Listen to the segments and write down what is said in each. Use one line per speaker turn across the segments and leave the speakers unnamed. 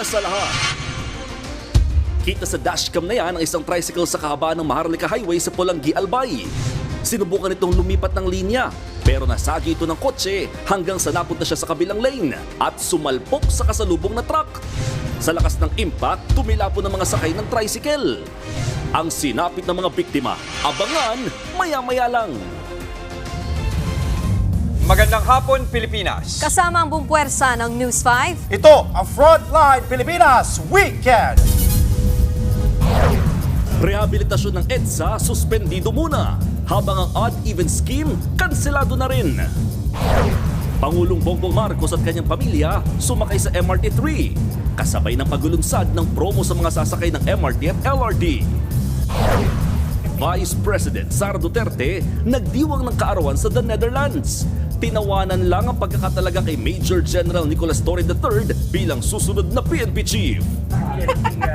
sa lahat. Kita sa dashcam na yan ang isang tricycle sa kahabaan ng Maharlika Highway sa Pulangi, Albay. Sinubukan itong lumipat ng linya pero nasagi ito ng kotse hanggang sa napunta siya sa kabilang lane at sumalpok sa kasalubong na truck. Sa lakas ng impact, tumilapon ng mga sakay ng tricycle. Ang sinapit ng mga biktima, abangan maya-maya lang.
Magandang hapon, Pilipinas.
Kasama ang buong puwersa ng News 5.
Ito ang Frontline Pilipinas Weekend.
Rehabilitasyon ng EDSA suspendido muna, habang ang odd-even scheme kanselado na rin. Pangulong Bongbong Marcos at kanyang pamilya sumakay sa MRT-3, kasabay ng paglulunsad ng promo sa mga sasakay ng MRT at LRT. Vice President Sara Duterte nagdiwang ng kaarawan sa The Netherlands. Tinawanan lang ang pagkakatalaga kay Major General Nicolas Torre III bilang susunod na PNP chief.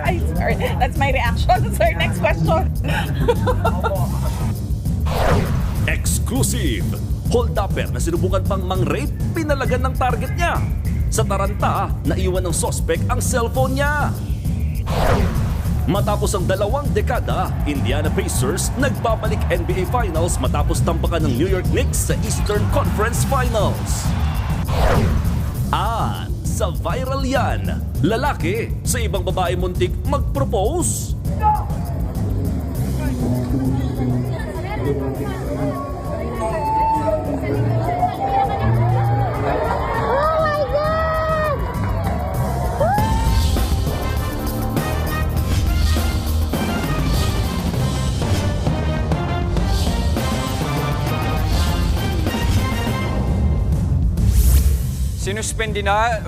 Ay, sorry. That's my reaction. Sir, next question.
Exclusive! Hold-upper na sinubukan pang mang-rape, pinalagan ng target niya. Sa taranta, naiwan ng sospek ang cellphone niya. Matapos ang 2 dekada, Indiana Pacers nagbabalik NBA Finals matapos tampakan ng New York Knicks sa Eastern Conference Finals. At sa viral yan, lalaki sa ibang babae muntik mag-propose.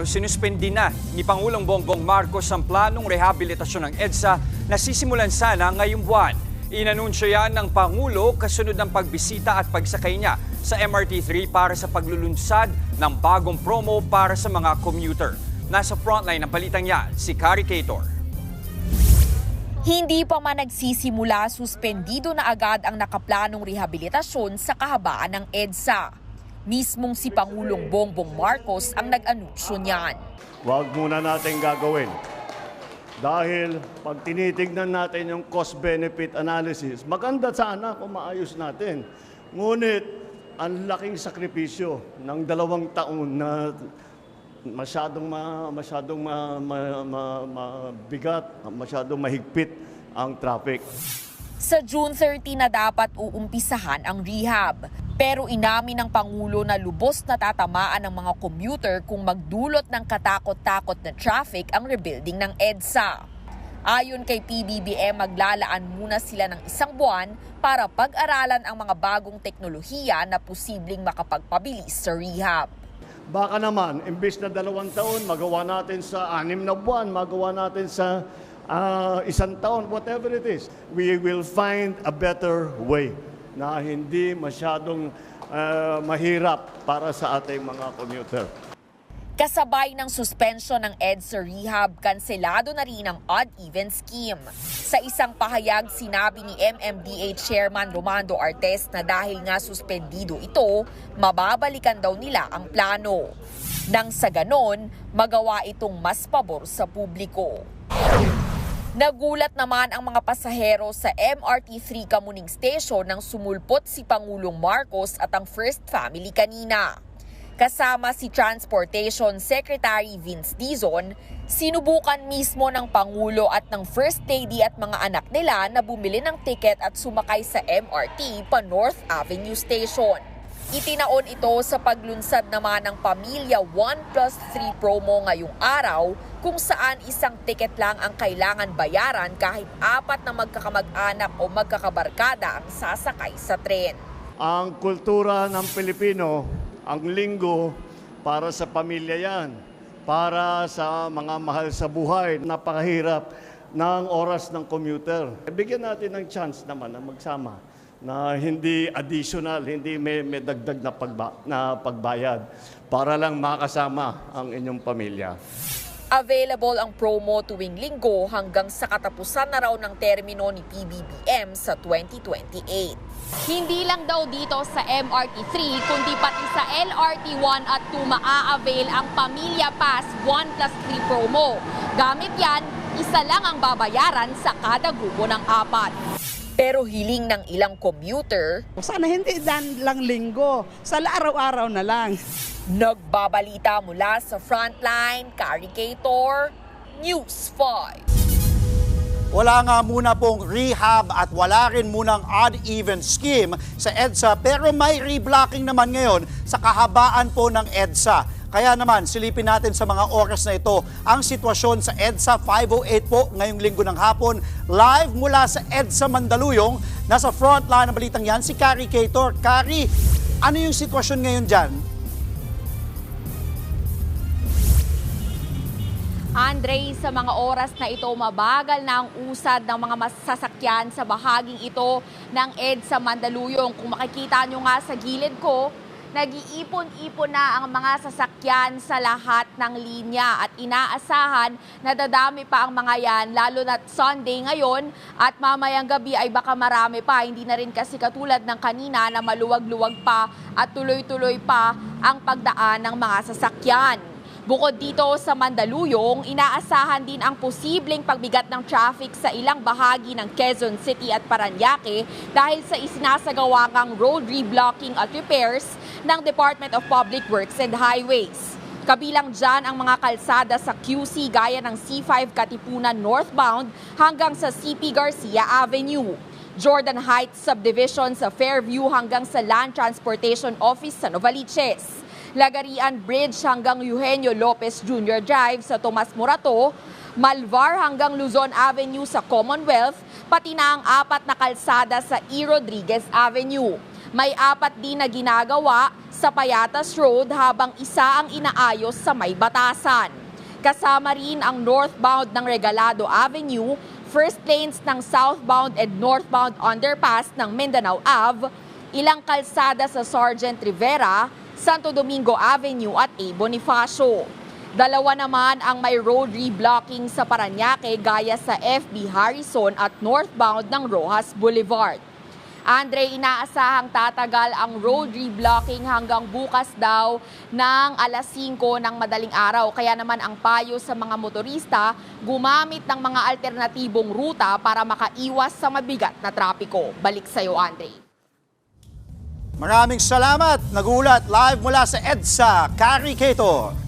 Sinuspindi na ni Pangulong Bongbong Marcos ang planong rehabilitasyon ng EDSA na sisimulan sana ngayong buwan. Inanunsyo yan ng Pangulo kasunod ng pagbisita at pagsakay niya sa MRT-3 para sa paglulunsad ng bagong promo para sa mga commuter. Nasa frontline ng balitang yan, si Kari Cator.
Hindi pa man nagsisimula, suspendido na agad ang nakaplanong rehabilitasyon sa kahabaan ng EDSA. Mismong si Pangulong Bongbong Marcos ang nag-anunsyo niyan.
Huwag muna natin gagawin. Dahil pag tinitignan natin yung cost-benefit analysis, maganda sana kung maayos natin. Ngunit, ang laking sakripisyo ng 2 taon na masyadong mabigat, masyadong mahigpit ang traffic.
Sa June 30 na dapat uumpisahan ang rehab. Pero inamin ng Pangulo na lubos na tatamaan ng mga commuter kung magdulot ng katakot-takot na traffic ang rebuilding ng EDSA. Ayon kay PBBM, maglalaan muna sila ng 1 buwan para pag-aralan ang mga bagong teknolohiya na posibleng makapagpabilis sa rehab.
Baka naman, imbes na 2 taon, magawa natin sa 6 na buwan, magawa natin sa 1 taon, whatever it is. We will find a better way na hindi masyadong mahirap para sa ating mga commuter.
Kasabay ng suspension ng EDSA rehab, kanselado na rin ang odd-even scheme. Sa isang pahayag, sinabi ni MMDA Chairman Romando Artes na dahil nga suspendido ito, mababalikan daw nila ang plano. Nang sa ganon, magawa itong mas pabor sa publiko. Nagulat naman ang mga pasahero sa MRT-3 Kamuning Station nang sumulpot si Pangulong Marcos at ang First Family kanina. Kasama si Transportation Secretary Vince Dizon, sinubukan mismo ng Pangulo at ng First Lady at mga anak nila na bumili ng tiket at sumakay sa MRT pa North Avenue Station. Itinaon ito sa paglunsad naman ng Pamilya 1+3 promo ngayong araw kung saan isang tiket lang ang kailangan bayaran kahit 4 na magkakamag-anak o magkakabarkada ang sasakay sa tren.
Ang kultura ng Pilipino, ang linggo, para sa pamilya yan, para sa mga mahal sa buhay. Napakahirap ng oras ng commuter. Bigyan natin ng chance naman na magsama, na hindi additional, hindi may dagdag na pagbayad para lang makasama ang inyong pamilya.
Available ang promo tuwing linggo hanggang sa katapusan na raw ng termino ni PBBM sa 2028.
Hindi lang daw dito sa MRT3, kundi pati sa LRT1 at 2 maa-avail ang Pamilya Pass 1+3 promo. Gamit yan, isa lang ang babayaran sa kada grupo ng 4.
Pero hiling ng ilang commuter,
Sana hindi dan lang linggo. Sana araw-araw na lang.
nagbabalita mula sa Frontline, Caricator, News 5.
Wala nga muna pong rehab at wala rin munang odd-even scheme sa EDSA pero may reblocking naman ngayon sa kahabaan po ng EDSA. Kaya naman, silipin natin sa mga oras na ito ang sitwasyon sa EDSA 508 po ngayong linggo ng hapon. Live mula sa EDSA Mandaluyong, nasa frontline ng balitang yan si Caricator. Cari, ano yung sitwasyon ngayon dyan?
Andre, sa mga oras na ito, mabagal na ang usad ng mga masasakyan sa bahaging ito ng EDSA Mandaluyong. Kung makikita nyo nga sa gilid ko, nag-iipon-ipon na ang mga sasakyan sa lahat ng linya at inaasahan na dadami pa ang mga yan, lalo na Sunday ngayon at mamayang gabi ay baka marami pa. Hindi na rin kasi katulad ng kanina na maluwag-luwag pa at tuloy-tuloy pa ang pagdaan ng mga sasakyan. Bukod dito sa Mandaluyong, inaasahan din ang posibleng pagbigat ng traffic sa ilang bahagi ng Quezon City at Parañaque dahil sa isinasagawa kang road reblocking at repairs ng Department of Public Works and Highways. Kabilang dyan ang mga kalsada sa QC gaya ng C5 Katipunan northbound hanggang sa CP Garcia Avenue, Jordan Heights Subdivision sa Fairview hanggang sa Land Transportation Office sa Novaliches, Lagarian Bridge hanggang Eugenio Lopez Jr. Drive sa Tomas Morato, Malvar hanggang Luzon Avenue sa Commonwealth, pati na ang 4 na kalsada sa E. Rodriguez Avenue. May 4 din na ginagawa sa Payatas Road habang isa ang inaayos sa May Batasan. Kasama rin ang northbound ng Regalado Avenue, first lanes ng southbound and northbound underpass ng Mindanao Ave, ilang kalsada sa Sergeant Rivera, Santo Domingo Avenue at A. Bonifacio. 2 naman ang may road reblocking sa Parañaque gaya sa FB Harrison at northbound ng Rojas Boulevard. Andre, inaasahang tatagal ang road reblocking hanggang bukas daw ng alas 5 ng madaling araw. Kaya naman ang payo sa mga motorista, gumamit ng mga alternatibong ruta para makaiwas sa mabigat na trapiko. Balik sa iyo, Andre.
Maraming salamat. Nagulat live mula sa EDSA, Caricator.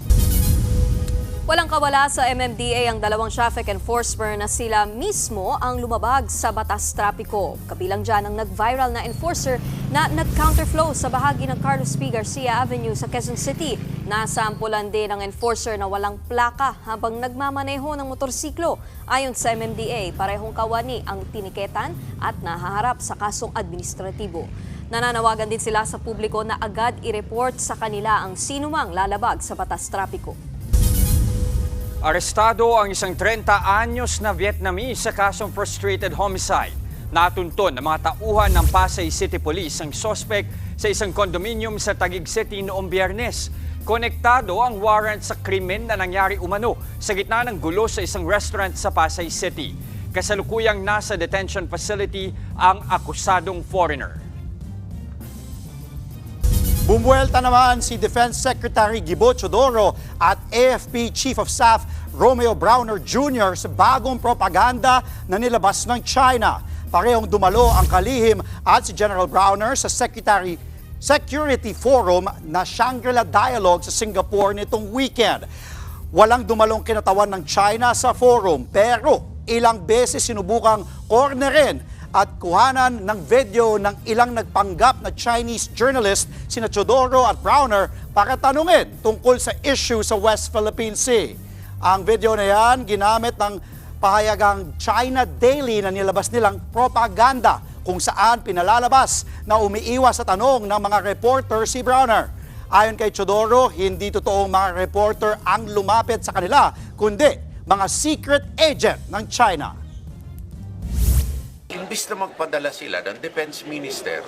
Walang kawala sa MMDA ang 2 traffic enforcer na sila mismo ang lumabag sa batas trapiko. Kabilang dyan ang nag-viral na enforcer na nag-counterflow sa bahagi ng Carlos P. Garcia Avenue sa Quezon City. Nasampulan din ang enforcer na walang plaka habang nagmamaneho ng motorsiklo. Ayon sa MMDA, parehong kawani ang tiniketan at nahaharap sa kasong administratibo. Nananawagan din sila sa publiko na agad i-report sa kanila ang sinumang lalabag sa batas trapiko.
Arestado ang isang 30 anyos na Vietnamese sa kasong frustrated homicide. Natunton ng mga tauhan ng Pasay City Police ang suspect sa isang condominium sa Taguig City noong Biyernes. Konektado ang warrant sa krimen na nangyari umano sa gitna ng gulo sa isang restaurant sa Pasay City. Kasalukuyang nasa detention facility ang akusadong foreigner.
Bumuelta naman si Defense Secretary Gibo Chodoro at AFP Chief of Staff Romeo Browner Jr. sa bagong propaganda na nilabas ng China. Parehong dumalo ang kalihim at si General Browner sa Security Forum na Shangri-La Dialogue sa Singapore nitong weekend. Walang dumalong kinatawan ng China sa forum pero ilang beses sinubukang cornerin at kuhanan ng video ng ilang nagpanggap na Chinese journalist sina Chodoro at Browner para tanungin tungkol sa issue sa West Philippine Sea. Ang video na yan ginamit ng pahayagang China Daily na nilabas nilang propaganda kung saan pinalalabas na umiiwas sa tanong ng mga reporter si Browner. Ayon kay Chodoro, hindi totoong mga reporter ang lumapit sa kanila kundi mga secret agent ng China.
Imbis na magpadala sila ng Defense Minister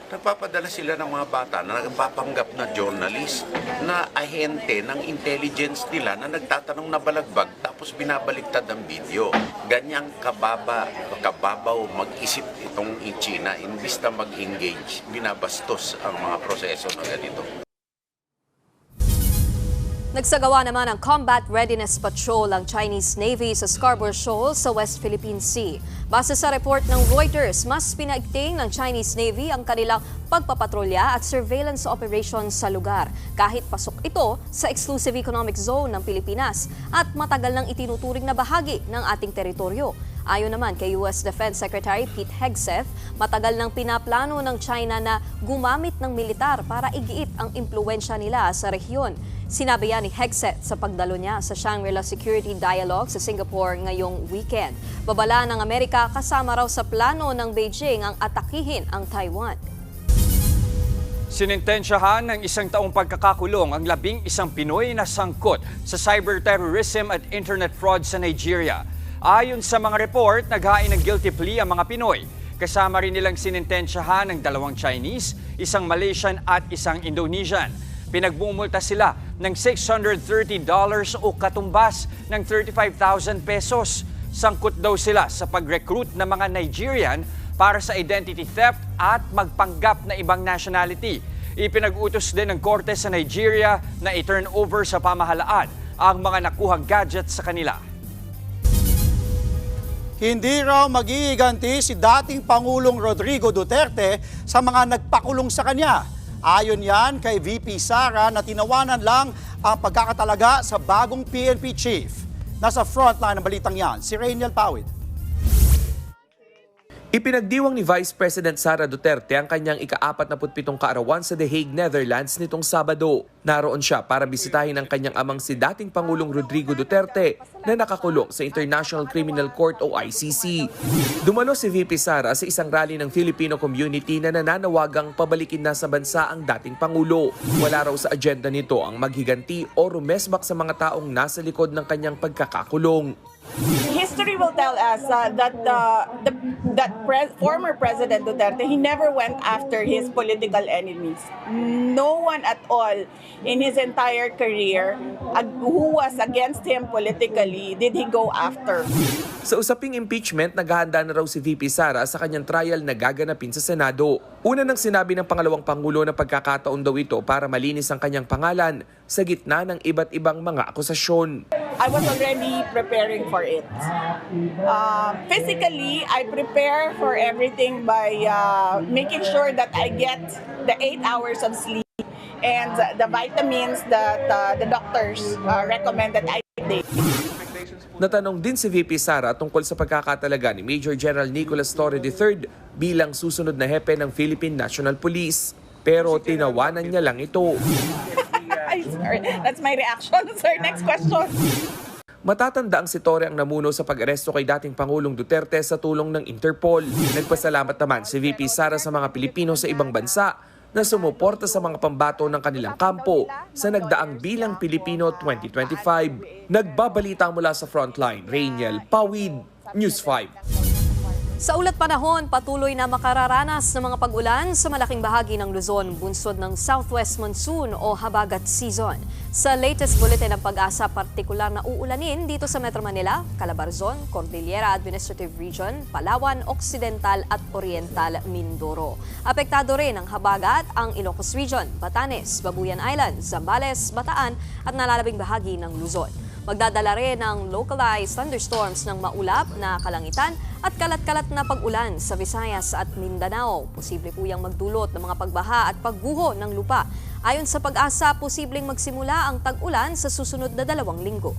Nagpapadala sila ng mga bata na nagpapanggap na journalist, na ahente ng intelligence nila na nagtatanong na balagbag tapos binabaliktad ang video. Ganyang kababaw mag-isip itong China, imbis na mag-engage, binabastos ang mga proseso na ganito.
Nagsagawa naman ang Combat Readiness Patrol ang Chinese Navy sa Scarborough Shoal sa West Philippine Sea. Base sa report ng Reuters, mas pinaigting ng Chinese Navy ang kanilang pagpapatrolya at surveillance operations sa lugar kahit pasok ito sa Exclusive Economic Zone ng Pilipinas at matagal nang itinuturing na bahagi ng ating teritoryo. Ayon naman kay US Defense Secretary Pete Hegseth, matagal nang pinaplano ng China na gumamit ng militar para igiit ang impluwensya nila sa rehiyon. Sinabi yan ni Hegseth sa pagdalo niya sa Shangri-La Security Dialogue sa Singapore ngayong weekend. Babala ng Amerika kasama raw sa plano ng Beijing ang atakihin ang Taiwan.
Sinintensyahan ng 1 taong pagkakakulong ang 11 Pinoy na sangkot sa cyber-terrorism at internet fraud sa Nigeria. Ayon sa mga report, naghain ng guilty plea ang mga Pinoy. Kasama rin nilang sinintensyahan ng 2 Chinese, 1 Malaysian at 1 Indonesian. Pinagbumulta sila ng $630 o katumbas ng 35,000 pesos. Sangkot daw sila sa pag-recruit ng mga Nigerian para sa identity theft at magpanggap na ibang nationality. Ipinag-utos din ng korte sa Nigeria na i-turn over sa pamahalaan ang mga nakuhang gadgets sa kanila.
Hindi raw magiiganti si dating Pangulong Rodrigo Duterte sa mga nagpakulong sa kanya. Ayon yan kay VP Sara na tinawanan lang ang pagkakatalaga sa bagong PNP chief. Nasa frontline ng balitang yan, si Rainiel Pawid.
Ipinagdiwang ni Vice President Sara Duterte ang kanyang ika-47 kaarawan sa The Hague, Netherlands nitong Sabado. Naroon siya para bisitahin ang kanyang amang si dating Pangulong Rodrigo Duterte na nakakulong sa International Criminal Court o ICC. Dumalo si VP Sara sa isang rally ng Filipino community na nananawagang pabalikin na sa bansa ang dating Pangulo. Wala raw sa agenda nito ang maghiganti o rumesbak sa mga taong nasa likod ng kanyang pagkakakulong.
History will tell us that former President Duterte, he never went after his political enemies. No one at all in his entire career who was against him politically did he go after.
Sa usaping impeachment, naghahanda na raw si VP Sara sa kanyang trial na gaganapin sa Senado. Una nang sinabi ng pangalawang Pangulo na pagkakataon daw ito para malinis ang kanyang pangalan sa gitna ng iba't ibang mga akusasyon.
I was already preparing for it. Physically, I prepare for everything by making sure that I get the 8 hours of sleep and the vitamins that the doctors recommend that I take.
Natanong din si VP Sara tungkol sa pagkakatalaga ni Major General Nicolas Torre III bilang susunod na hepe ng Philippine National Police. Pero tinawanan niya lang ito.
Sorry, that's my reaction. Sir, next question.
Matatanda ang si Torre ang namuno sa pag-aresto kay dating Pangulong Duterte sa tulong ng Interpol. Nagpasalamat naman si VP Sara sa mga Pilipino sa ibang bansa na sumuporta sa mga pambato ng kanilang kampo sa nagdaang Bilang Pilipino 2025. Nagbabalita mula sa Frontline, Rainiel Pawid, News 5.
Sa ulat panahon, patuloy na makararanas ng mga pag-ulan sa malaking bahagi ng Luzon, bunsod ng Southwest Monsoon o Habagat Season. Sa latest bulletin ng Pag-asa, partikular na uulanin dito sa Metro Manila, Calabarzon, Cordillera Administrative Region, Palawan, Occidental at Oriental Mindoro. Apektado rin ang habagat ang Ilocos Region, Batanes, Babuyan Island, Zambales, Bataan at nalalabing bahagi ng Luzon. Magdadala rin ng localized thunderstorms ng maulap na kalangitan at kalat-kalat na pag-ulan sa Visayas at Mindanao. Posible po yang magdulot ng mga pagbaha at pagguho ng lupa. Ayon sa Pag-asa, posibleng magsimula ang tag-ulan sa susunod na 2 linggo.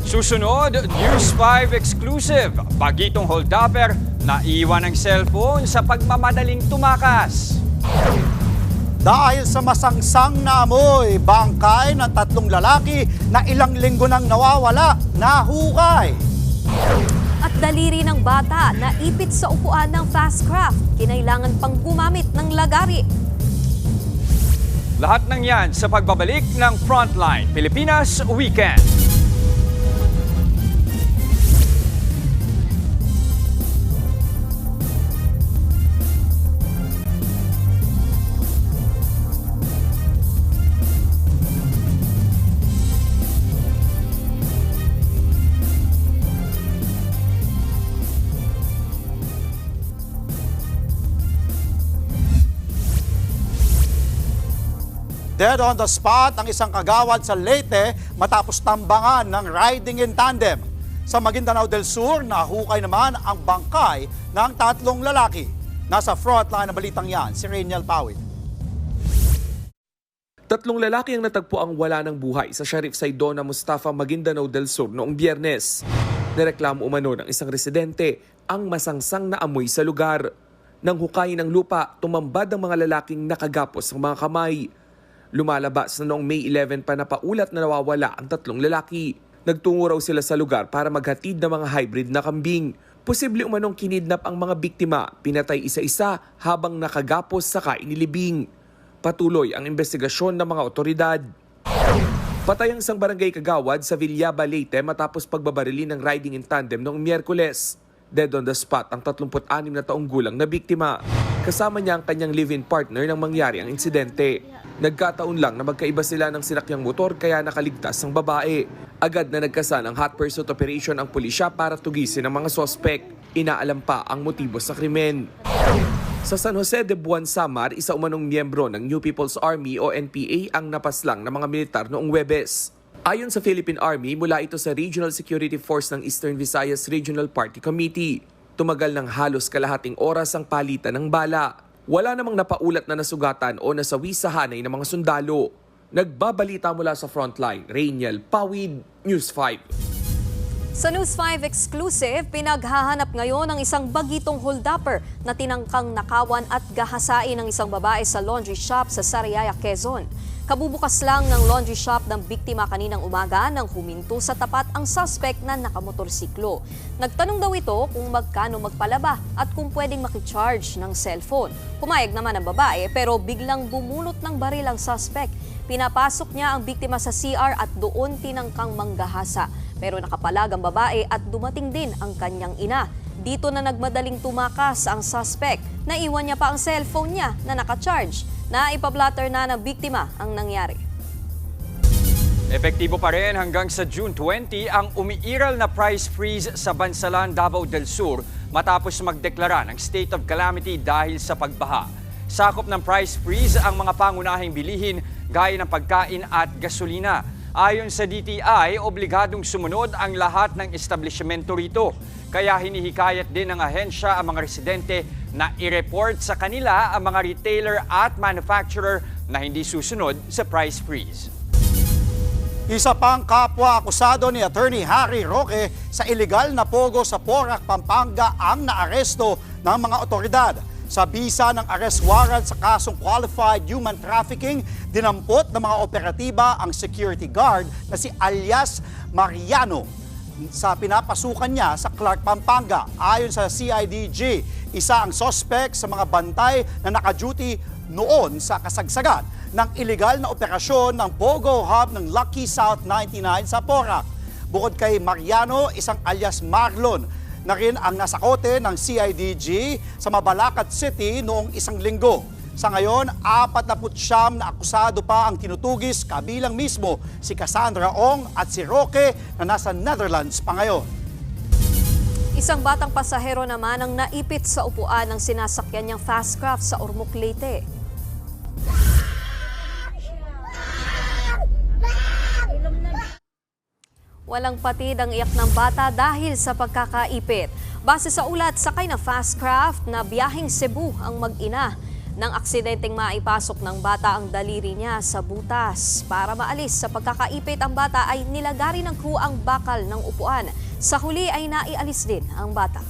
Susunod, News 5 exclusive. Bagitong hold-upper, naiwan ang cellphone sa pagmamadaling tumakas.
Dahil sa masangsang na amoy, bangkay ng 3 lalaki na ilang linggo nang nawawala, nahukay.
At daliri ng bata na ipit sa upuan ng fast craft, kinailangan pang gumamit ng lagari.
Lahat ng yan sa pagbabalik ng Frontline Pilipinas Weekend.
Dead on the spot ang isang kagawad sa Leyte matapos tambangan ng riding in tandem. Sa Maguindanao del Sur, nahukay naman ang bangkay ng 3 lalaki. Nasa frontline ng balitang yan, si Rainiel Pawid.
3 lalaki ang natagpo ang wala ng buhay sa Sheriff Saidona Mustafa, Maguindanao del Sur noong Biyernes. Nireklamo umano ng isang residente ang masangsang na amoy sa lugar. Nang hukayin ng lupa, tumambad ang mga lalaking nakagapos ng mga kamay. Lumalabas na noong May 11 pa na paulat na nawawala ang 3 lalaki. Nagtungo raw sila sa lugar para maghatid ng mga hybrid na kambing. Posible umanong kinidnap ang mga biktima, pinatay isa-isa habang nakagapos sa inilibing. Patuloy ang investigasyon ng mga otoridad. Patay ang isang barangay kagawad sa Villaba, Leyte matapos pagbabarili ng riding in tandem noong Miyerkules. Dead on the spot ang 36 na taong gulang na biktima. Kasama niya ang kanyang live-in partner nang mangyari ang insidente. Nagkataon lang na magkaiba sila ng sinakyang motor kaya nakaligtas ang babae. Agad na nagkasan ang hot pursuit operation ang pulisya para tugisin ang mga sospek. Inaalam pa ang motibo sa krimen. Sa San Jose de Buwan, Samar, isa umanong miyembro ng New People's Army o NPA ang napaslang ng mga militar noong Huwebes. Ayon sa Philippine Army, mula ito sa Regional Security Force ng Eastern Visayas Regional Party Committee. Tumagal ng halos kalahating oras ang palitan ng bala. Wala namang napaulat na nasugatan o nasawi sa hanay ng mga sundalo. Nagbabalita mula sa frontline, Rainiel Pawid, News 5.
Sa News 5 exclusive, pinaghahanap ngayon ng isang bagitong holdupper na tinangkang nakawan at gahasain ng isang babae sa laundry shop sa Sariaya, Quezon. Kabubukas lang ng laundry shop ng biktima kaninang umaga nang huminto sa tapat ang suspect na nakamotorsiklo. Nagtanong daw ito kung magkano magpalaba at kung pwedeng makicharge ng cellphone. Pumayag naman ang babae pero biglang bumunot ng baril ang suspect. Pinapasok niya ang biktima sa CR at doon tinangkang manggahasa. Pero nakapalag ang babae at dumating din ang kanyang ina. Dito na nagmadaling tumakas ang suspect. Naiwan niya pa ang cellphone niya na nakacharge. Naipablatter na ng biktima ang nangyari.
Epektibo pa rin hanggang sa June 20 ang umiiral na price freeze sa Bansalan, Davao del Sur matapos magdeklara ng state of calamity dahil sa pagbaha. Sakop ng price freeze ang mga pangunahing bilihin gaya ng pagkain at gasolina. Ayon sa DTI, obligadong sumunod ang lahat ng establishmento rito. Kaya hinihikayat din ng ahensya ang mga residente na i-report sa kanila ang mga retailer at manufacturer na hindi susunod sa price freeze.
Isa pang kapwa akusado ni Attorney Harry Roque sa iligal na pogo sa Porac, Pampanga ang naaresto ng mga otoridad. Sa bisa ng arrest warrant sa kasong qualified human trafficking, dinampot ng mga operatiba ang security guard na si alias Mariano sa pinapasukan niya sa Clark, Pampanga. Ayon sa CIDG, isa ang suspect sa mga bantay na naka-duty noon sa kasagsagan ng iligal na operasyon ng Pogo Hub ng Lucky South 99 sa Porac. Bukod kay Mariano, isang alias Marlon na rin ang nasakote ng CIDG sa Mabalacat City noong isang linggo. Sa ngayon, 49 na akusado pa ang tinutugis, kabilang mismo si Cassandra Ong at si Roque na nasa Netherlands pa ngayon.
Isang batang pasahero naman ang naipit sa upuan ng sinasakyan niyang Fastcraft sa Ormoc, Leyte. Walang patid ang iyak ng bata dahil sa pagkakaipit. Base sa ulat, sakay na Fastcraft na biyaheng Cebu ang mag-ina. Nang aksidenteng maipasok ng bata ang daliri niya sa butas. Para maalis sa pagkakaipit ang bata ay nilagari ng crew ang bakal ng upuan. Sa huli ay naialis din ang bata.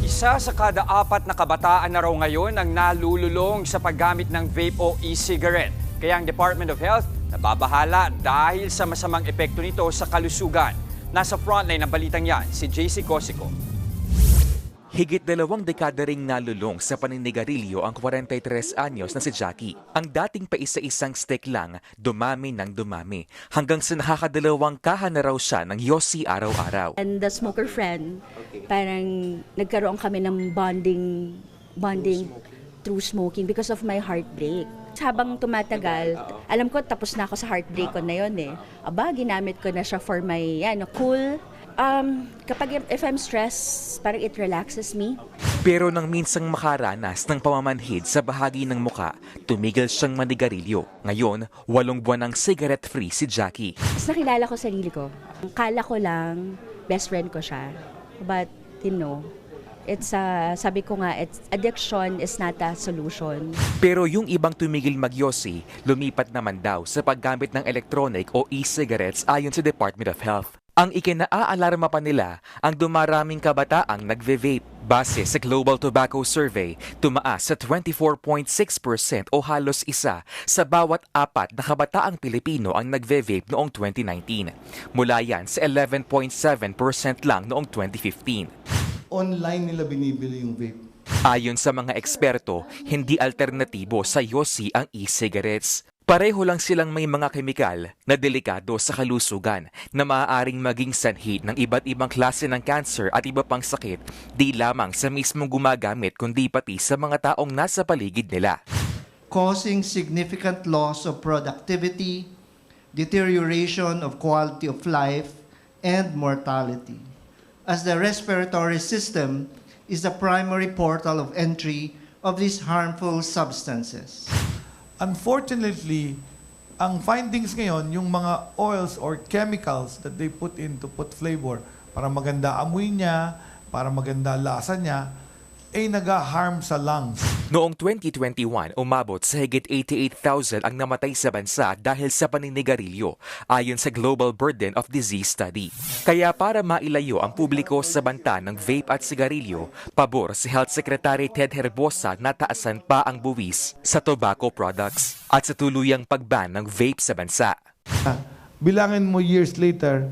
Isa sa kada 4 na kabataan na raw ngayon ang nalululong sa paggamit ng vape o e-cigarette. Kaya ang Department of Health nababahala dahil sa masamang epekto nito sa kalusugan. Nasa frontline ng balitang yan, si JC Cosico.
Higit 2 dekada ring nalulong sa paninigarilyo ang 43 anyos na si Jackie. Ang dating pa isa-isang stick lang, dumami ng dumami. Hanggang sa nakakadalawang kaha na raw siya ng yosi araw-araw.
And the smoker friend, parang nagkaroon kami ng bonding through smoking because of my heartbreak. Habang tumatagal, alam ko tapos na ako sa heartbreak ko na yun eh. Ginamit ko na siya for my cool. Kapag if I'm stressed, parang it relaxes me.
Pero nang minsang makaranas ng pamamanhid sa bahagi ng muka, tumigil siyang manigarilyo. Ngayon, 8 buwan ng cigarette-free si Jackie.
Mas nakilala ko sarili ko. Kala ko lang, best friend ko siya. But, sabi ko nga, addiction is not a solution.
Pero yung ibang tumigil magyosi, lumipat naman daw sa paggamit ng electronic o e-cigarettes ayon sa Department of Health. Ang ikinaa-alarma pa nila ang dumaraming kabataang nagve-vape. Base sa Global Tobacco Survey, tumaas sa 24.6% o halos 1 sa bawat 4 na kabataang Pilipino ang nagve-vape noong 2019. Mula yan sa 11.7% lang noong 2015.
Online nila binibili yung vape.
Ayon sa mga eksperto, hindi alternatibo sa yosi ang e-cigarettes. Pareho lang silang may mga kemikal na delikado sa kalusugan na maaaring maging sanhi ng iba't ibang klase ng cancer at iba pang sakit, di lamang sa mismong gumagamit kundi pati sa mga taong nasa paligid nila.
Causing significant loss of productivity, deterioration of quality of life, and mortality. As the respiratory system is the primary portal of entry of these harmful substances.
Unfortunately, ang findings ngayon, yung mga oils or chemicals that they put in to put flavor, para maganda amoy niya, para maganda lasa niya, ay nag-harm sa lungs.
Noong 2021, umabot sa higit 88,000 ang namatay sa bansa dahil sa paninigarilyo, ayon sa Global Burden of Disease Study. Kaya para mailayo ang publiko sa banta ng vape at sigarilyo, pabor si Health Secretary Ted Herbosa na taasan pa ang buwis sa tobacco products at sa tuluyang pagban ng vape sa bansa.
Bilangin mo years later,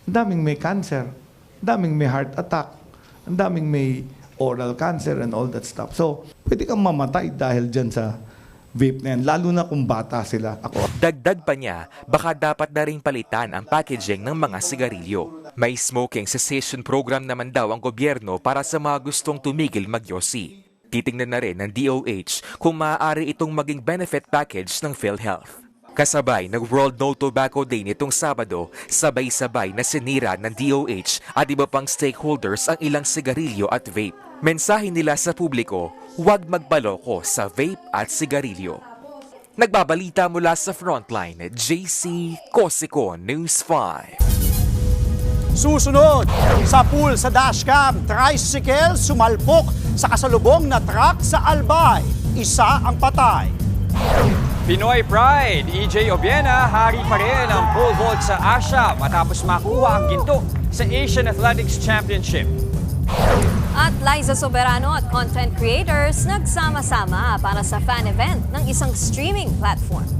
ang daming may cancer, ang daming may heart attack, ang daming may oral cancer and all that stuff. So, pwede kang mamatay dahil dyan sa vape na yan, lalo na kung bata sila.
Dagdag pa niya, baka dapat na rin palitan ang packaging ng mga sigarilyo. May smoking cessation program naman daw ang gobyerno para sa mga gustong tumigil magyosi. Titingnan na rin ng DOH kung maaari itong maging benefit package ng PhilHealth. Kasabay ng World No Tobacco Day nitong Sabado, sabay-sabay na sinira ng DOH at iba pang stakeholders ang ilang sigarilyo at vape. Mensahe nila sa publiko, huwag magbaloko sa vape at sigarilyo. Nagbabalita mula sa Frontline, JC Cosico, News 5.
Susunod, sa pool sa dashcam, tricycle sumalpok sa kasalubong na truck sa Albay. Isa ang patay.
Pinoy Pride, EJ Obiena, hari pa rin ang pole vault sa Asia matapos makuha ang ginto sa Asian Athletics Championship.
At Liza Soberano at content creators nagsama-sama para sa fan event ng isang streaming platform.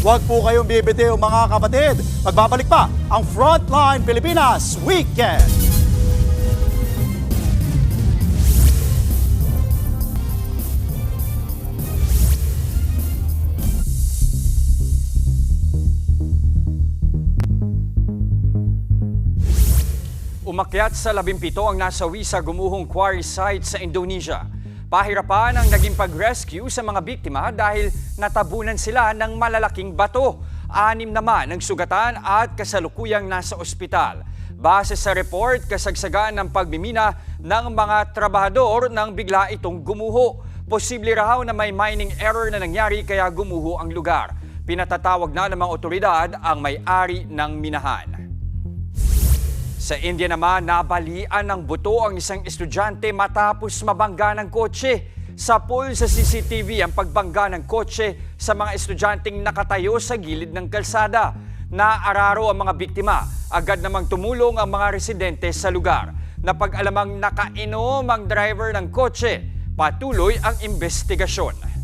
Huwag po kayong bibitiw mga kapatid. Magbabalik pa ang Frontline Pilipinas Weekend.
Umakyat sa 17 ang nasawi sa gumuhong quarry site sa Indonesia. Pahirapan ang naging pag-rescue sa mga biktima dahil natabunan sila ng malalaking bato. 6 naman ang sugatan at kasalukuyang nasa ospital. Base sa report, kasagsagan ng pagmimina ng mga trabahador nang bigla itong gumuho. Posible raw na may mining error na nangyari kaya gumuho ang lugar. Pinatatawag na ng mga otoridad ang may-ari ng minahan. Sa India naman, nabalian ng buto ang isang estudyante matapos mabangga ng kotse. Sa pool sa CCTV ang pagbangga ng kotse sa mga estudyanteng nakatayo sa gilid ng kalsada. Naararo ang mga biktima. Agad namang tumulong ang mga residente sa lugar. Napag-alamang nakainom ang driver ng kotse. Patuloy ang investigasyon.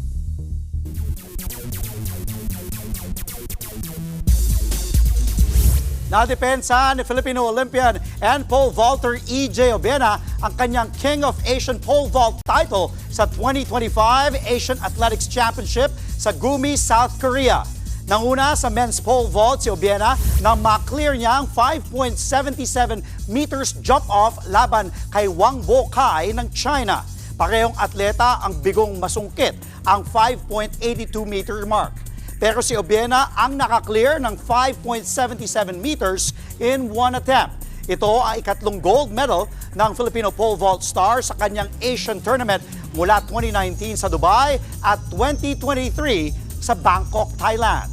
Nadepensa ni Filipino Olympian and pole vaulter EJ Obiena ang kanyang King of Asian Pole Vault title sa 2025 Asian Athletics Championship sa Gumi, South Korea. Nanguna sa men's pole vault si Obiena na ma-clear niya ang 5.77 meters jump-off laban kay Wang Bokai ng China. Parehong atleta ang bigong masungkit ang 5.82 meter mark. Pero si Obiena ang naka-clear ng 5.77 meters in one attempt. Ito ang ikatlong gold medal ng Filipino pole vault star sa kanyang Asian tournament mula 2019 sa Dubai at 2023 sa Bangkok, Thailand.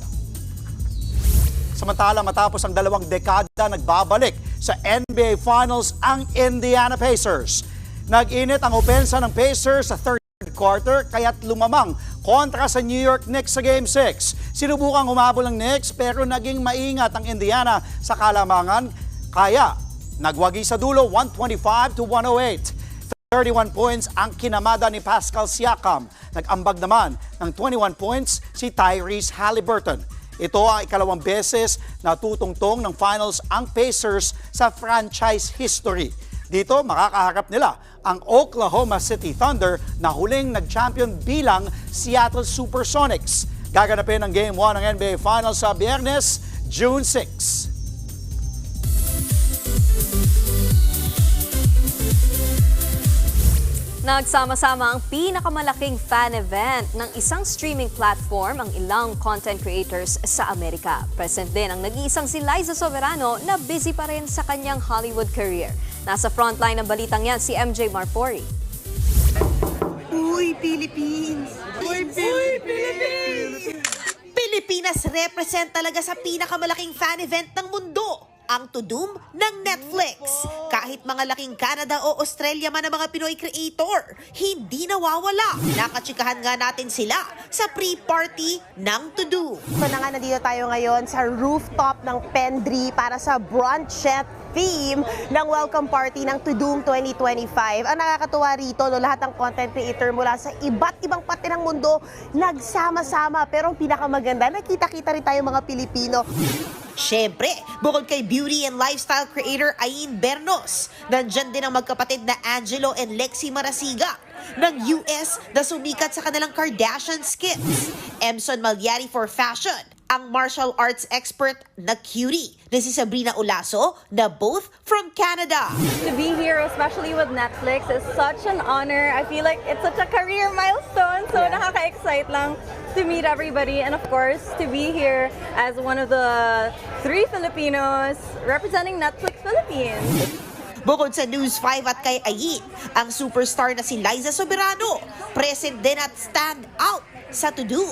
Samantala, matapos ang 2 dekada, nagbabalik sa NBA Finals ang Indiana Pacers. Nag-init ang opensa ng Pacers sa third quarter kaya't lumamang kontra sa New York Knicks sa Game 6. Sinubukang humabol ng Knicks pero naging maingat ang Indiana sa kalamangan kaya nagwagi sa dulo 125-108. 31 points ang kinamada ni Pascal Siakam. Nag-ambag naman ng 21 points si Tyrese Haliburton. Ito ang ikalawang beses na tutungtong ng finals ang Pacers sa franchise history. Dito makakaharap nila ang Oklahoma City Thunder na huling nag-champion bilang Seattle Supersonics. Gaganapin ang Game 1 ng NBA Finals sa Biyernes, June 6.
Nagsama-sama ang pinakamalaking fan event ng isang streaming platform ang ilang content creators sa Amerika. Present din ang nag-iisang si Liza Soberano na busy pa rin sa kanyang Hollywood career. Nasa frontline ng balitang yan si MJ Marfori.
Uy, Philippines! Uy, Philippines! Pilipinas represent talaga sa pinakamalaking fan event ng mundo. Ang Tudum ng Netflix. Kahit mga laking Canada o Australia man ang mga Pinoy creator, hindi nawawala. Nakachikahan nga natin sila sa pre-party ng Tudum.
So na nga, nandito tayo ngayon sa rooftop ng Pendri para sa brunchette theme ng welcome party ng Tudum 2025. Ang nakakatuwa rito, no, lahat ng content creator mula sa iba't ibang parte ng mundo nagsama-sama. Pero ang pinakamaganda, nakita-kita rin tayo mga Pilipino.
Siyempre, bukod kay beauty and lifestyle creator Ayin Bernos, nandyan din ang magkapatid na Angelo and Lexi Marasiga ng US na sumikat sa kanilang Kardashian skits. Emson Malyari for fashion, ang martial arts expert na cutie na si Sabrina Olaso na both from Canada.
To be here, especially with Netflix, is such an honor. I feel like it's such a career milestone. So nakaka-excite lang to meet everybody and of course to be here as one of the 3 Filipinos representing Netflix Philippines.
Bukod sa News 5 at kay Ayin, ang superstar na si Liza Soberano, present din at stand out sa Tudum.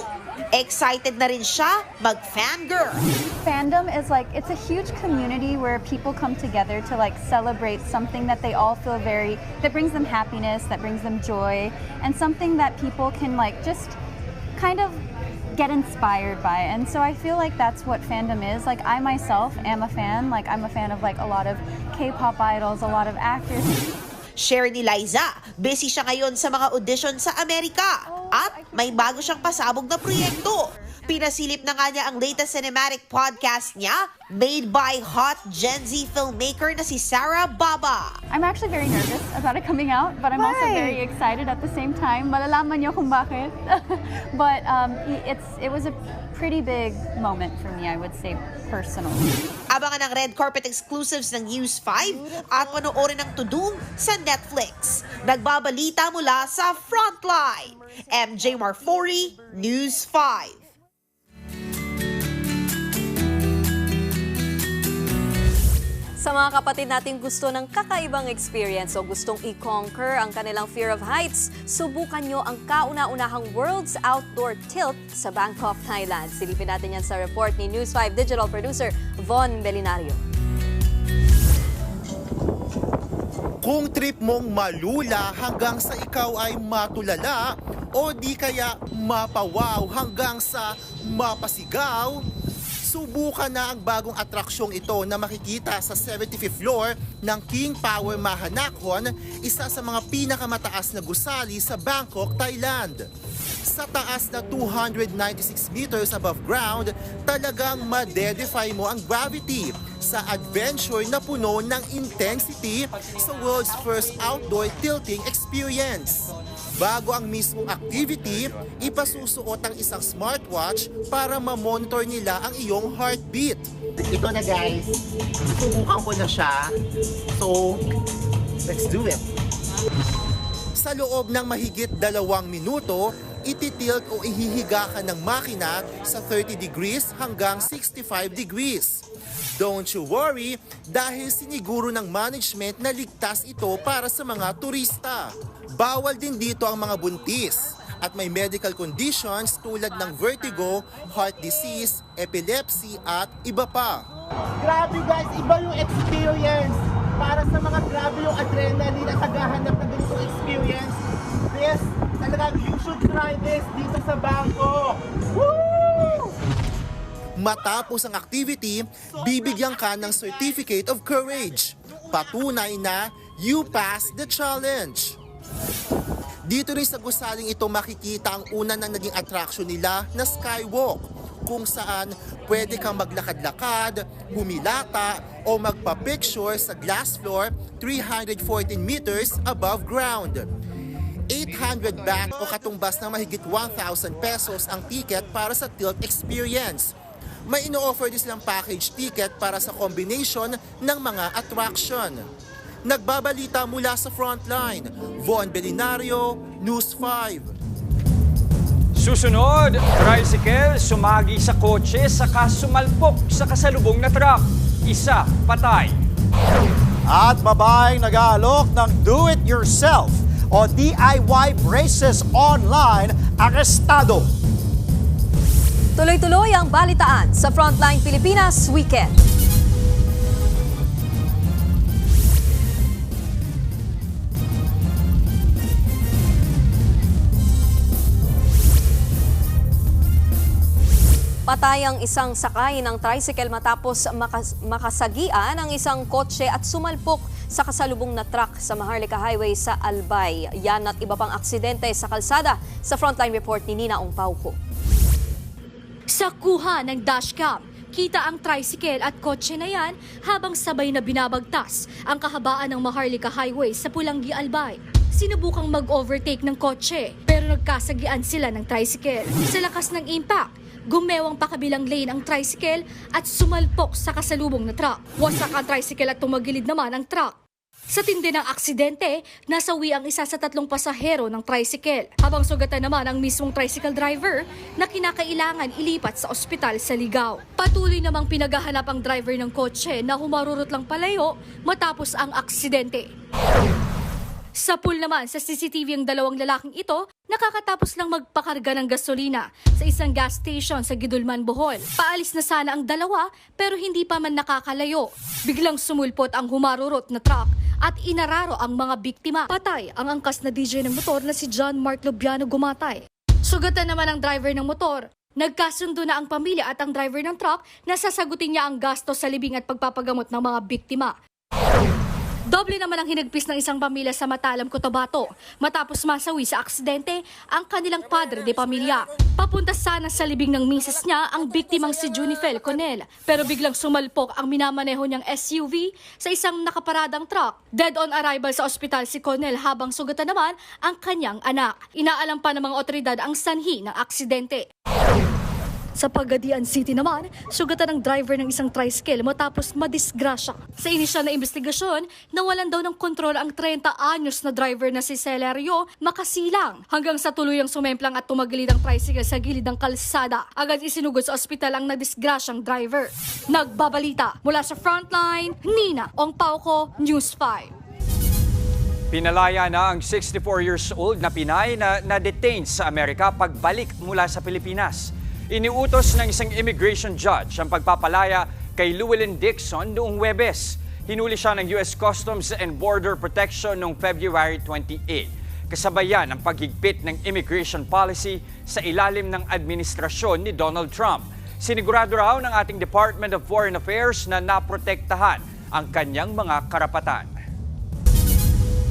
Excited na rin siya mag-fangirl.
Fandom is like, it's a huge community where people come together to like celebrate something that they all feel that brings them happiness, that brings them joy, and something that people can like just kind of get inspired by. And so I feel like that's what fandom is. Like I myself am a fan. Like I'm a fan of like a lot of K-pop idols, a lot of actors.
Share ni Liza, busy siya ngayon sa mga audition sa Amerika at may bago siyang pasabog na proyekto. Pinasilip na nga niya ang latest cinematic podcast niya, made by hot Gen Z filmmaker na si Sarah Baba.
I'm actually very nervous about it coming out, but I'm also very excited at the same time. Malalaman niyo kung bakit. But it was a pretty big moment for me, I would say, personally.
Abangan ang red carpet exclusives ng News 5 at panoorin ang Tudum sa Netflix. Nagbabalita mula sa Frontline. MJ Marfori, News 5.
Sa mga kapatid natin gusto ng kakaibang experience o gustong i-conquer ang kanilang fear of heights, subukan nyo ang kauna-unahang World's Outdoor Tilt sa Bangkok, Thailand. Silipin natin yan sa report ni News 5 digital producer Von Belinario.
Kung trip mong malula hanggang sa ikaw ay matulala o di kaya mapawaw hanggang sa mapasigaw, subukan na ang bagong atraksyong ito na makikita sa 75th floor ng King Power Mahanakhon, isa sa mga pinakamataas na gusali sa Bangkok, Thailand. Sa taas na 296 meters above ground, talagang madedefy mo ang gravity sa adventure na puno ng intensity sa world's first outdoor tilting experience. Bago ang mismong activity, ipasusuot ang isang smartwatch para ma-monitor nila ang iyong heartbeat.
Ito na guys, subukan ko na siya. So, let's do it.
Sa loob ng mahigit 2 minuto, ititilt o ihihiga ka ng makina sa 30 degrees hanggang 65 degrees. Don't you worry dahil siniguro ng management na ligtas ito para sa mga turista. Bawal din dito ang mga buntis at may medical conditions tulad ng vertigo, heart disease, epilepsy at iba pa.
Grabe guys, iba yung experience. Para sa mga grabe yung adrenaline at naghahanap ng ganitong experience. This, talagang you should try this dito sa Bangkok. Woo!
Matapos ang activity, bibigyan ka ng Certificate of Courage. Patunay na you passed the challenge. Dito rin sa gusaling ito makikita ang una na naging attraction nila na skywalk, kung saan pwede kang maglakad-lakad, humilata o magpa-picture sa glass floor 314 meters above ground. 800 baht o katumbas na mahigit 1,000 pesos ang ticket para sa tilt experience. May ino-offer din silang package ticket para sa combination ng mga attraction. Nagbabalita mula sa Frontline, Von Belinario, News 5.
Susunod, tricycle sumagi sa kotse saka sumalpok sa kasalubong na truck. Isa, patay.
At babaeng nag-aalok ng do-it-yourself o DIY braces online, arestado.
Tuloy-tuloy ang balitaan sa Frontline Pilipinas Weekend. Patay ang isang sakay ng tricycle matapos makasagian ang isang kotse at sumalpok sa kasalubong na truck sa Maharlika Highway sa Albay. Yan at iba pang aksidente sa kalsada sa Frontline report ni Nina Ongpauco.
Sa kuha ng dashcam, kita ang tricycle at kotse na yan habang sabay na binabagtas ang kahabaan ng Maharlika Highway sa Pulangi, Albay. Sinubukang mag-overtake ng kotse pero nagkasagian sila ng tricycle. Sa lakas ng impact, gumewang pakabilang lane ang tricycle at sumalpok sa kasalubong na truck. Wasak ang tricycle at tumagilid naman ang truck. Sa tindi ng aksidente, nasawi ang isa sa 3 pasahero ng tricycle, habang sugatan naman ang mismong tricycle driver na kinakailangan ilipat sa ospital sa Ligao. Patuloy namang pinaghahanap ang driver ng kotse na humarurot lang palayo matapos ang aksidente. Sa pool naman sa CCTV ang 2 lalaking ito nakakatapos lang magpakarga ng gasolina sa isang gas station sa Gidulman, Bohol. Paalis na sana ang 2 pero hindi pa man nakakalayo. Biglang sumulpot ang humarurot na truck at inararo ang mga biktima. Patay ang angkas na DJ ng motor na si John Mark Lobiano Gumatay. Sugatan naman ang driver ng motor. Nagkasundo na ang pamilya at ang driver ng truck na sasagutin niya ang gasto sa libing at pagpapagamot ng mga biktima. Doble naman ang hinagpis ng isang pamilya sa Matalam, Cotabato matapos masawi sa aksidente ang kanilang padre de pamilya. Papunta sana sa libing ng misis niya ang biktimang si Junifel Conel pero biglang sumalpok ang minamaneho niyang SUV sa isang nakaparadang truck. Dead on arrival sa ospital si Conel habang sugatan naman ang kanyang anak. Inaalam pa ng mga otoridad ang sanhi ng aksidente. Sa Pagadian City naman, sugatan ang driver ng isang tricycle matapos madisgrasya. Sa inisyal na investigasyon, nawalan daw ng kontrol ang 30 anyos na driver na si Celerio Makasilang hanggang sa tuluyang sumemplang at tumagilid ang tricycle sa gilid ng kalsada. Agad isinugod sa ospital ang nadisgrasyang driver. Nagbabalita mula sa Frontline, Nina Ongpauco, News 5.
Pinalaya na ang 64 years old na Pinay na na-detain sa Amerika pagbalik mula sa Pilipinas. Iniutos ng isang immigration judge ang pagpapalaya kay Llewellyn Dixon noong Huwebes. Hinuli siya ng US Customs and Border Protection noong February 28. Kasabayan ang paghigpit ng immigration policy sa ilalim ng administrasyon ni Donald Trump. Sinigurado raw ng ating Department of Foreign Affairs na naprotektahan ang kanyang mga karapatan.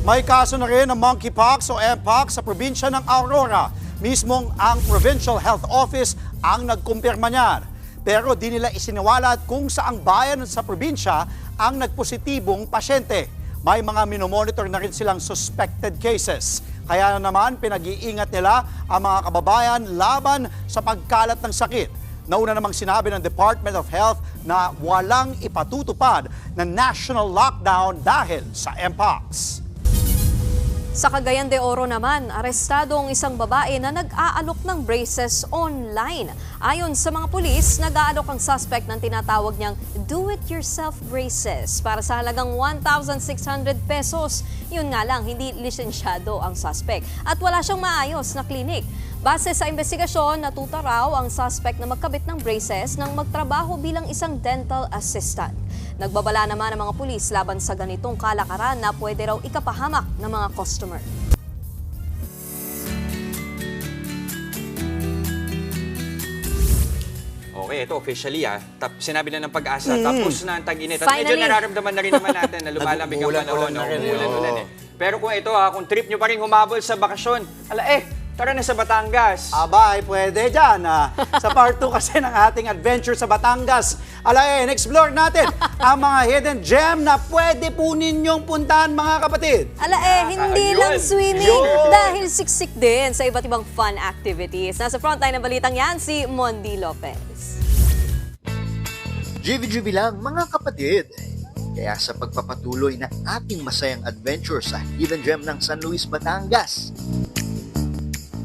May kaso na rin ng monkeypox o mpox sa probinsya ng Aurora. Mismong ang Provincial Health Office ang nagkumpirma niyan. Pero di nila isiniwalat kung saang bayan sa probinsya ang nagpositibong pasyente. May mga minomonitor na rin silang suspected cases. Kaya naman pinag-iingat nila ang mga kababayan laban sa pagkalat ng sakit. Nauna namang sinabi ng Department of Health na walang ipatutupad na national lockdown dahil sa mpox.
Sa Cagayan de Oro naman, arestado ang isang babae na nag-aalok ng braces online. Ayon sa mga pulis, nag-aalok ang suspect ng tinatawag niyang do-it-yourself braces para sa halagang 1,600 pesos. Yun nga lang, hindi lisensyado ang suspect at wala siyang maayos na klinik. Base sa investigasyon, natuta raw ang suspect na magkabit ng braces nang magtrabaho bilang isang dental assistant. Nagbabala naman ang mga pulis laban sa ganitong kalakaran na pwede raw ikapahamak ng mga customer.
Okay, ito officially sinabi na ng Pag-asa, tapos na ang tag-init. At medyo
Finally.
nararamdaman na rin naman natin na lumalamig ang panahon. Umuulan. Pero kung ito kung trip nyo pa rin humabol sa bakasyon, tara na sa Batangas.
Abay, pwede dyan. Sa part 2 kasi ng ating adventure sa Batangas. Explore natin ang mga hidden gem na pwede po ninyong puntahan, mga kapatid.
Hindi lang swimming dahil siksik din sa iba't ibang fun activities. Nasa frontline ng balitang yan, si Mondi Lopez.
GVGB lang, mga kapatid. Kaya sa pagpapatuloy ng ating masayang adventure sa hidden gem ng San Luis, Batangas,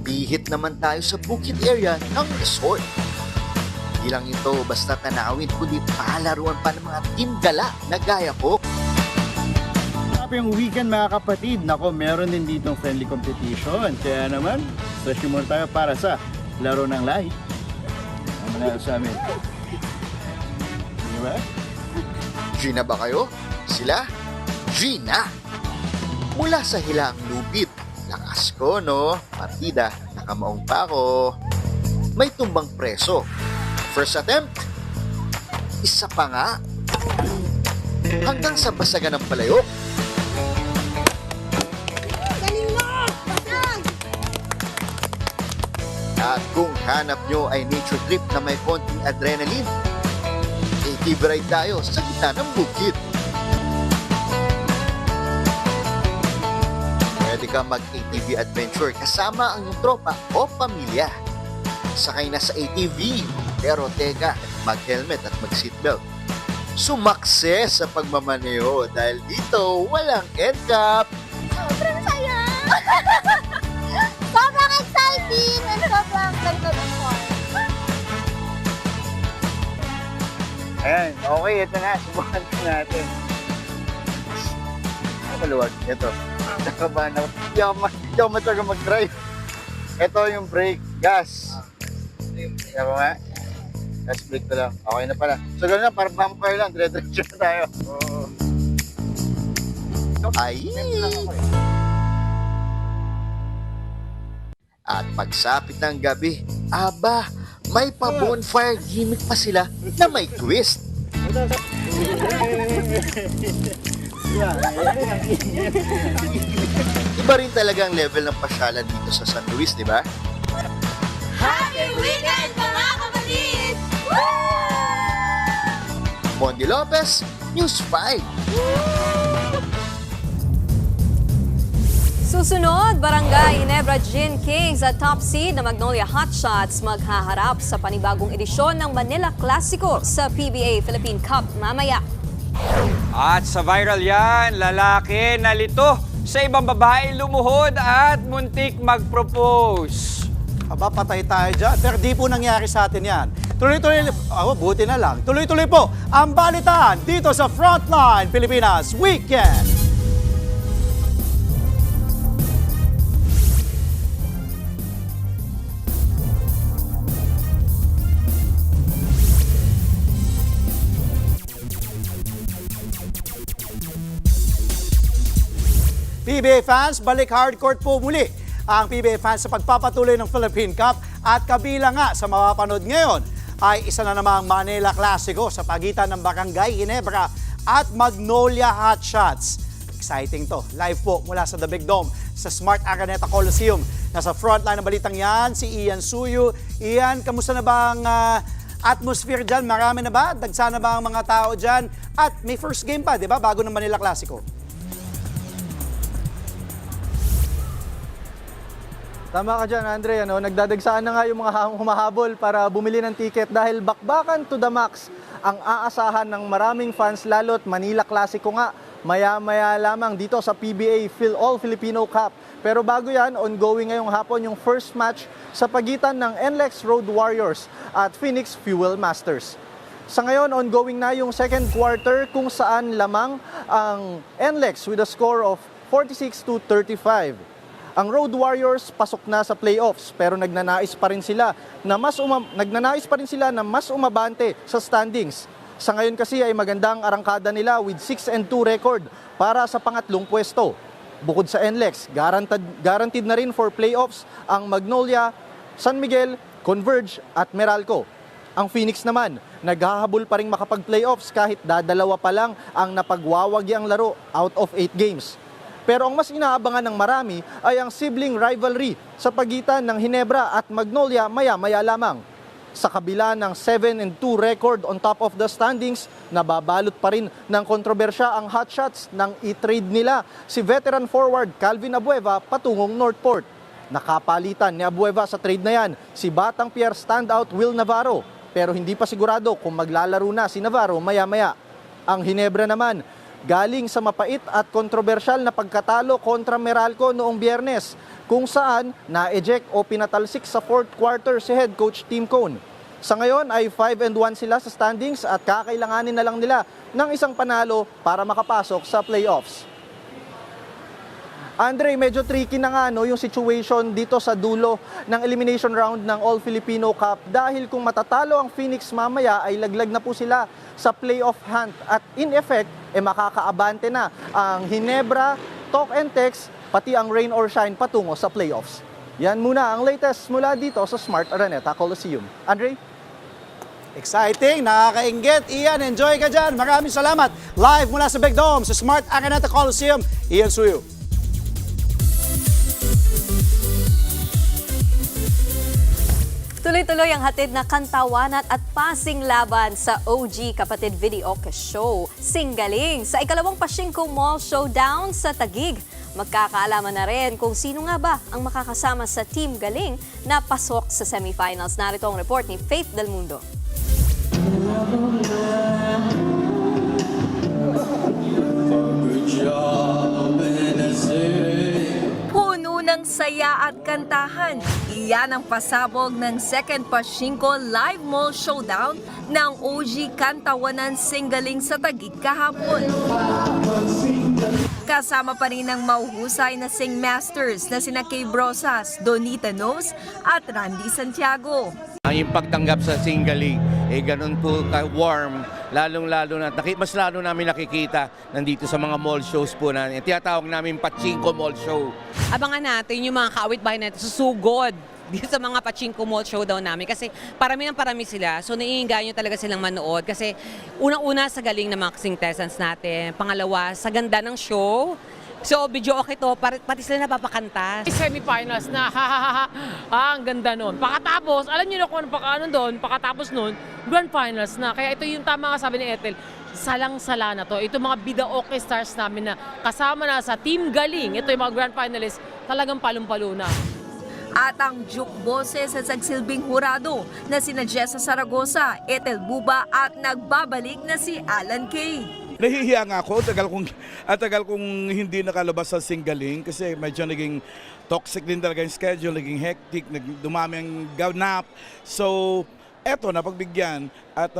bihit naman tayo sa bukid area ng resort. Hindi lang ito basta tanawin, kundi palaruan pa ng mga team gala na gaya ko.
Yung weekend, mga kapatid, meron din ditong friendly competition. Kaya naman, session muna tayo para sa laro ng lahi. Manalo sa amin. Diba?
Gina ba kayo? Sila? Gina! Mula sa Hilaang Lupit. Lakas ko, no? Partida, nakamaong pa ako. May tumbang preso. First attempt, isa pa nga. Hanggang sa basagan ng palayok. At kung hanap nyo ay nature trip na may konting adrenaline, ATV ride tayo sa gitna ng bukid. Pwede ka mag-ATV adventure kasama ang iyong tropa o pamilya. Sakay na sa ATV, pero teka, mag-helmet at mag-seatbelt. Sumakses sa pagmamaneho dahil dito walang NCAP.
Sobrang saya! Sobrang exciting! And sobrang ganda ng fun.
Ayan, okay, ito na. Subukan natin. Maluwag, ito. Nakabahan ako. Hindi ako matagal mag-drive. Ito yung brake, gas. Kaya ba nga? Gas brake ko lang. Okay na pala. So gano'n na, parang bumper lang. Dire-diretso na tayo.
Ay! At pagsapit ng gabi, may pa-bonfire gimmick pa sila na may twist. Iba rin talaga ang level ng pasyalan dito sa San Luis, di ba?
Happy weekend, mga kapatid!
Mondi Lopez, News 5.
Susunod, Barangay Ginebra Gin Kings at top seed na Magnolia Hotshots maghaharap sa panibagong edisyon ng Manila Clasico sa PBA Philippine Cup mamaya.
At sa viral yan, lalaki nalito sa ibang babae lumuhod at muntik mag-propose.
Patay tayo dyan. Pero di po nangyari sa atin yan. Tuloy-tuloy, buti na lang. Tuloy-tuloy po ang balitaan dito sa Frontline Pilipinas Weekend. PBA fans, balik hardcourt po muli ang PBA fans sa pagpapatuloy ng Philippine Cup at kabilang nga sa mapapanood ngayon ay isa na namang Manila Clasico sa pagitan ng Barangay Ginebra at Magnolia Hotshots. Exciting to. Live po mula sa The Big Dome sa Smart Araneta Coliseum. Nasa frontline ng balitang yan, si Ian Suyu. Ian, kamusta na ba ang atmosphere dyan? Marami na ba? Dagsa na ba ang mga tao dyan? At may first game pa, di ba? Bago ng Manila Clasico.
Tama ka dyan, Andre. Nagdadagsaan na nga yung mga humahabol para bumili ng ticket dahil bakbakan to the max ang aasahan ng maraming fans, lalo't Manila Clasico nga. maya-maya lamang dito sa PBA All-Filipino Cup. Pero bago yan, ongoing ngayong hapon yung first match sa pagitan ng NLEX Road Warriors at Phoenix Fuel Masters. Sa ngayon, ongoing na yung second quarter kung saan lamang ang NLEX with a score of 46-35. Ang Road Warriors pasok na sa playoffs pero nagnanais pa rin sila na mas umabante sa standings. Sa ngayon kasi ay magandang arangkada nila with 6-2 record para sa pangatlong pwesto. Bukod sa NLEX, guaranteed na rin for playoffs ang Magnolia, San Miguel, Converge at Meralco. Ang Phoenix naman, naghahabol pa rin makapag-playoffs kahit dadalawa pa lang ang napagwawagi ang laro out of 8 games. Pero ang mas inaabangan ng marami ay ang sibling rivalry sa pagitan ng Ginebra at Magnolia maya-maya lamang. Sa kabila ng 7-2 record on top of the standings, nababalot pa rin ng kontrobersya ang hotshots ng i-trade nila si veteran forward Calvin Abueva patungong Northport. Nakapalitan ni Abueva sa trade na yan si Batang Pier standout Will Navarro, pero hindi pa sigurado kung maglalaro na si Navarro maya-maya. Ang Ginebra naman, galing sa mapait at kontrobersyal na pagkatalo kontra Meralco noong Biyernes, kung saan na-eject o pinatalsik sa fourth quarter si head coach Tim Cone. Sa ngayon ay 5-1 sila sa standings at kakailanganin na lang nila ng isang panalo para makapasok sa playoffs. Andre, medyo tricky na nga yung situation dito sa dulo ng elimination round ng All-Filipino Cup dahil kung matatalo ang Phoenix mamaya ay laglag na po sila sa playoff hunt at in effect makakaabante na ang Ginebra, Talk and Text, pati ang Rain or Shine patungo sa playoffs. Yan muna ang latest mula dito sa Smart Araneta Coliseum. Andre?
Exciting, nakakainggit. Ian, enjoy ka dyan. Maraming salamat. Live mula sa Big Dome sa Smart Araneta Coliseum, Ian Suyo.
Tuloy-tuloy ang hatid na kantawanan at passing laban sa OG Kapatid Videoke Show. Singgaling sa ikalawang Pachinko Mall Showdown sa Taguig. Magkakaalaman na rin kung sino nga ba ang makakasama sa Team Galing na pasok sa semifinals. Narito ang report ni Faith Del Mundo.
Puno ng saya at kantahan. Iyan ang pasabog ng second Pachinko Live Mall Showdown ng OG Kantawanan Singgaling sa Taguig kahapon. Kasama pa rin ang mauhusay na singmasters na sina Kay Brosas, Donita Nos at Randy Santiago.
Yung pagtanggap sa Singgaling, ganun po ka-warm, lalong-lalo na, mas lalo namin nakikita nandito sa mga mall shows po na, tinatawag namin Pachinko Mall Show.
Abangan natin yung mga kaawit-bahay natin susugod dito sa mga Pachinko Mall Showdown namin kasi parami sila, so naiinganyo talaga silang manood kasi unang-una sa galing ng mga contestants natin, pangalawa sa ganda ng show. So, video okay to, pati sila napapakanta.
Semifinals na, ang ganda nun. Pakatapos, alam niyo na kung ano doon, pakatapos nun, grand finals na. Kaya ito yung tama nga sabi ni Ethel, salang-sala na to. Ito mga bida okay stars namin na kasama na sa Team Galing. Ito yung mga grand finalists, talagang palong-palo na.
At ang juke boses sa nagsilbing hurado na sina Jessa Saragosa, Ethel Buba at nagbabalik na si Alan Kay.
Nahihiya nga ako, tagal kong hindi nakalabas sa Singgaling kasi medyo naging toxic din talaga yung schedule, naging hectic, dumami ang ganap. So, eto, napagbigyan at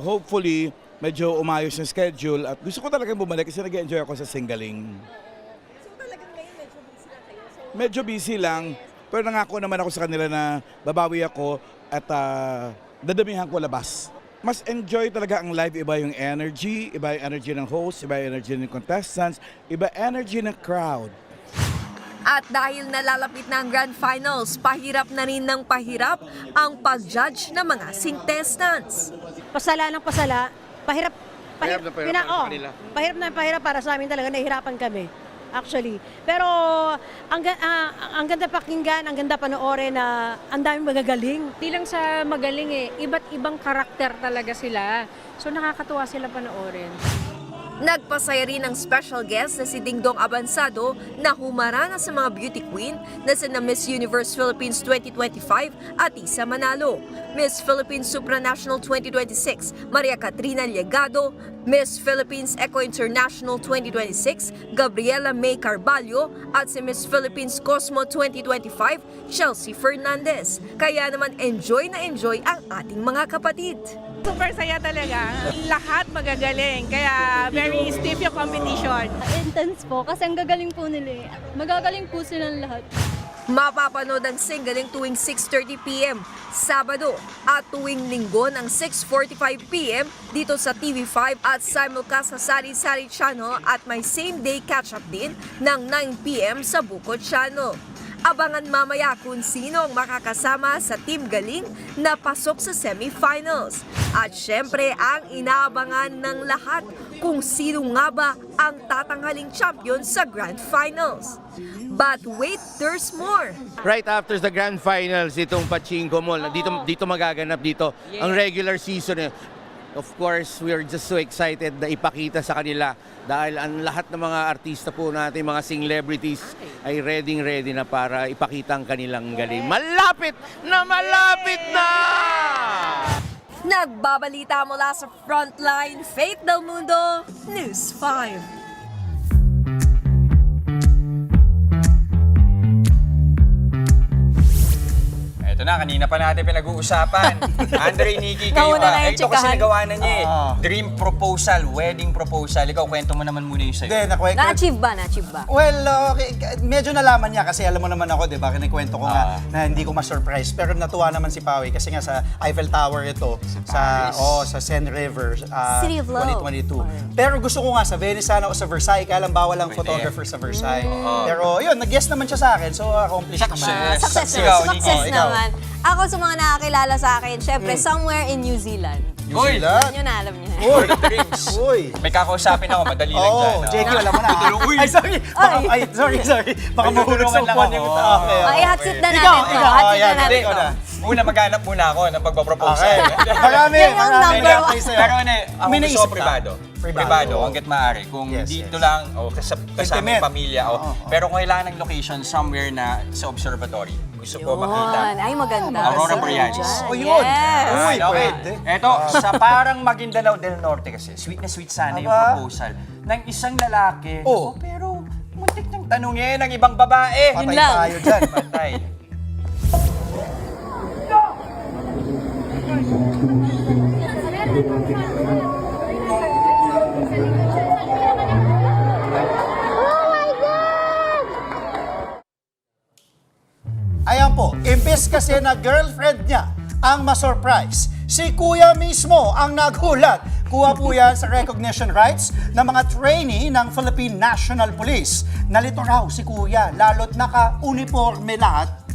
hopefully medyo umayos yung schedule at gusto ko talagang bumalik kasi nag-enjoy ako sa Singgaling.
So talagang ngayon medyo busy lang kayo?
Medyo busy lang, pero nangako naman ako sa kanila na babawi ako at dadamihan ko labas. Mas enjoy talaga ang live, iba yung energy ng host, iba yung energy ng contestants, iba energy ng crowd.
At dahil nalalapit na ang Grand Finals, pahirap na rin ng pahirap ang pag-judge ng mga contestants.
Pasala ng pasala, pahirap para sa amin talaga, nahihirapan kami. Actually. Pero ang ganda pakinggan, ang ganda panoorin na ang daming magagaling.
Di lang sa magaling iba't ibang karakter talaga sila. So nakakatuwa sila panoorin.
Nagpasaya rin ang special guest na si Dingdong Abansado na humarana sa mga beauty queen na sina Miss Universe Philippines 2025 at Isa Manalo, Miss Philippines Supranational 2026 Maria Katrina Liagado, Miss Philippines Eco International 2026 Gabriela May Carballo at si Miss Philippines Cosmo 2025 Chelsea Fernandez. Kaya naman enjoy na enjoy ang ating mga kapatid.
Super saya talaga. Lahat magagaling. Kaya very stiff yung competition.
Intense po kasi ang gagaling po nila eh. Magagaling po silang lahat.
Mapapanood ang singgaling tuwing 6:30 p.m. Sabado at tuwing Linggo ng 6:45 p.m. dito sa TV5 at simulcast sa Sari Sari Channel at may same-day catch-up din ng 9 p.m. sa Bukod Channel. Abangan mamaya kung sino ang makakasama sa Team Galing na pasok sa semifinals. At syempre ang inaabangan ng lahat kung sino nga ba ang tatanghaling champion sa Grand Finals. But wait, there's more!
Right after the Grand Finals, itong Pachinko Mall, dito magaganap dito ang regular season. Of course, we are just so excited na ipakita sa kanila dahil ang lahat ng mga artista po natin, mga celebrities ay ready na para ipakita ang kanilang galing. Malapit na!
Nagbabalita mula sa Frontline, Faith Del Mundo, News 5.
Ito na, kanina pa natin pinag-uusapan. Andre, Nikki, kayo
Nauna na yung
ito kasi
tsikahan.
nagawa na niya eh. Dream proposal, wedding proposal. Ikaw, kwento mo naman muna yung sa'yo.
Na-achieve ba? Na-achieve ba?
Well, medyo nalaman niya kasi alam mo naman ako, di ba? Kinikwento ko nga na hindi ko ma-surprise. Pero natuwa naman si Pawi kasi nga sa Eiffel Tower ito, sa Seine River,
City of Love.
2022. Pero gusto ko nga sa Venice sana o sa Versailles, kaya lang bawal ang photographer sa Versailles. Pero yun, nag-guess naman siya sa akin, so accomplished naman.
Success naman. Ako sa mga nakakilala sa akin, syempre, somewhere in New Zealand.
New Zealand?
Yun na, alam niyo.
Uy, dreams. May kakausapin ako, madali lang dyan.
JQ, alam mo na.
Uy.
Ay, sorry. Baka mahulog sa upuan niyo.
I-hatsit na natin to. Hatsit na natin to.
Una, maghanap muna ako ng pagpaproposal.
Marami.
Pero ako gusto ko privado, hanggat maaari. Kung dito lang, o kasama yung pamilya. Pero kung kailangan ng location, somewhere na sa observatory. Gusto ko makita.
Ay, maganda.
Aurora Borealis.
Yun.
Uy, pwede. Eto, sa parang Maguindanao del Norte kasi, sweet na sweet sana yung proposal ng isang lalaki. Pero muntik nang tanungin ng ibang babae.
Yun lang.
Patay tayo dyan.
Patay.
Ayan po, imbes kasi na girlfriend niya ang ma-surprise, si Kuya mismo ang nagulat. Kuha po yan sa recognition rights ng mga trainee ng Philippine National Police. Nalito raw si Kuya, lalo't naka-uniforme lahat.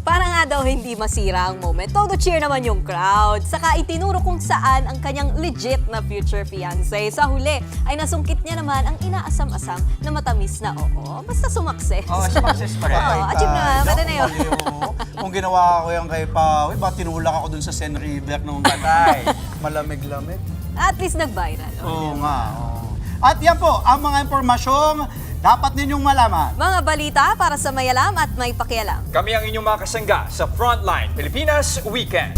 Para nga daw hindi masira ang moment, todo cheer naman yung crowd. Saka itinuro kung saan ang kanyang legit na future fiancé. Sa huli ay nasungkit niya naman ang inaasam-asam na matamis na oo. Basta sumakses.
Sumakses pa rin.
Achieve na, pwede na yun.
Kung ginawa ko yan kay Pawi, ba tinulak ako dun sa Seine River nung patay. Malamig-lamig.
At least nag-viral.
Oo nga. At yan po, ang mga impormasyong dapat ninyong malaman.
Mga balita para sa may alam at may pakialam.
Kami ang inyong mga kasangga sa Frontline Pilipinas Weekend.